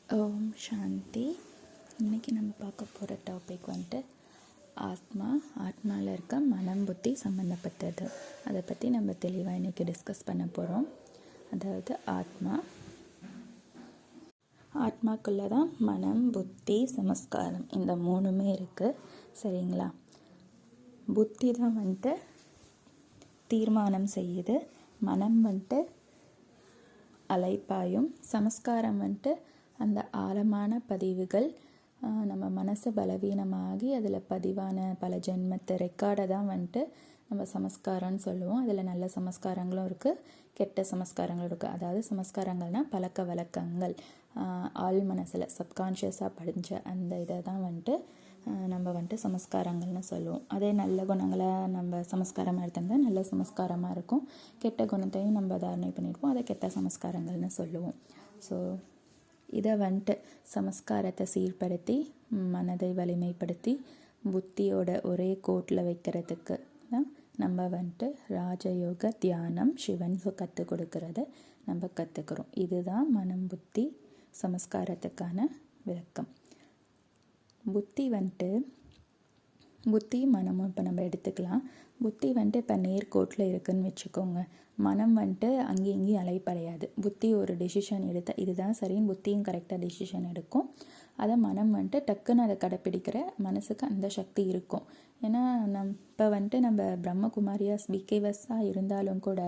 ஓம் சாந்தி. இன்றைக்கி நம்ம பார்க்க போகிற டாபிக் வந்துட்டு ஆத்மாவில் இருக்க மனம் புத்தி சம்மந்தப்பட்டது. அதை பற்றி நம்ம தெளிவாக இன்றைக்கி டிஸ்கஸ் பண்ண போகிறோம். அதாவது ஆத்மாக்குள்ளே தான் மனம் புத்தி சமஸ்காரம் இந்த மூணுமே இருக்குது. சரிங்களா? புத்தி தான் வந்துட்டு தீர்மானம் செய்யுது, மனம் வந்துட்டு அலைப்பாயும், சமஸ்காரம் வந்துட்டு அந்த ஆழமான பதிவுகள் நம்ம மனசு பலவீனமாகி அதில் பதிவான பல ஜென்மத்தை ரெக்கார்டை தான் வந்துட்டு நம்ம சமஸ்காரம்னு சொல்லுவோம். அதில் நல்ல சமஸ்காரங்களும் இருக்குது, கெட்ட சமஸ்காரங்களும் இருக்குது. அதாவது சமஸ்காரங்கள்னால் பழக்க வழக்கங்கள், ஆள் மனசில் சப்கான்ஷியஸாக படிஞ்ச அந்த இதை தான் வந்துட்டு நம்ம வந்துட்டு சமஸ்காரங்கள்னு சொல்லுவோம். அதே நல்ல குணங்களை நம்ம சமஸ்காரமாக எடுத்திருந்தால் நல்ல சமஸ்காரமாக இருக்கும். கெட்ட குணத்தையும் நம்ம தாரணை பண்ணியிருப்போம், அதை கெட்ட சமஸ்காரங்கள்னு சொல்லுவோம். ஸோ இதை வந்துட்டு சமஸ்காரத்தை சீர்படுத்தி மனதை வலிமைப்படுத்தி புத்தியோட ஒரே கோட்டில் வைக்கிறதுக்கு தான் நம்ம வந்துட்டு ராஜயோக தியானம் சிவன் கற்றுக் கொடுக்கறத நம்ம கற்றுக்குறோம். இதுதான் மனம் புத்தி சமஸ்காரத்துக்கான விளக்கம். புத்தி மனமும் இப்போ நம்ம எடுத்துக்கலாம். புத்தி வந்துட்டு இப்போ நேர்கோட்டில் இருக்குதுன்னு வச்சுக்கோங்க. மனம் வந்துட்டு அங்கேயும் இங்கேயும் அலைப்படையாது. புத்தி ஒரு டெசிஷன் எடுத்தால் இதுதான் சரின்னு புத்தியும் கரெக்டாக டெசிஷன் எடுக்கும். அதை மனம் வந்துட்டு டக்குன்னு அதை கடைப்பிடிக்கிற மனசுக்கு அந்த சக்தி இருக்கும். ஏன்னா இப்போ வந்துட்டு நம்ம பிரம்மகுமாரியாஸ் பிகேவஸாக இருந்தாலும் கூட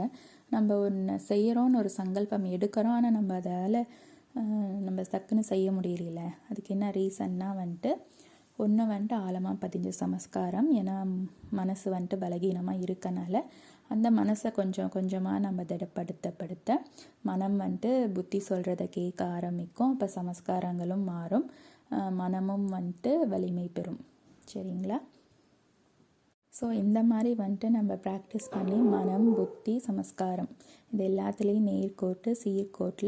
நம்ம ஒன்று செய்கிறோன்னு ஒரு சங்கல்பம் எடுக்கிறோம், ஆனால் நம்ம அதால் நம்ம டக்குன்னு செய்ய முடியல. அதுக்கு என்ன ரீசன்னா வந்துட்டு ஒன்று வந்துட்டு ஆழமாக பதிஞ்ச சமஸ்காரம். ஏன்னா மனசு வந்துட்டு பலகீனமாக இருக்கனால அந்த மனசை கொஞ்சம் கொஞ்சமாக நம்ம திடப்படுத்த மனம் வந்துட்டு புத்தி சொல்கிறத கேட்க ஆரம்பிக்கும். அப்போ சமஸ்காரங்களும் மாறும், மனமும் வந்துட்டு வலிமை பெறும். சரிங்களா? ஸோ இந்த மாதிரி வந்துட்டு நம்ம ப்ராக்டிஸ் பண்ணி மனம் புத்தி சமஸ்காரம் இது எல்லாத்துலேயும் நேர்கோட்டு சீர்கோட்டில்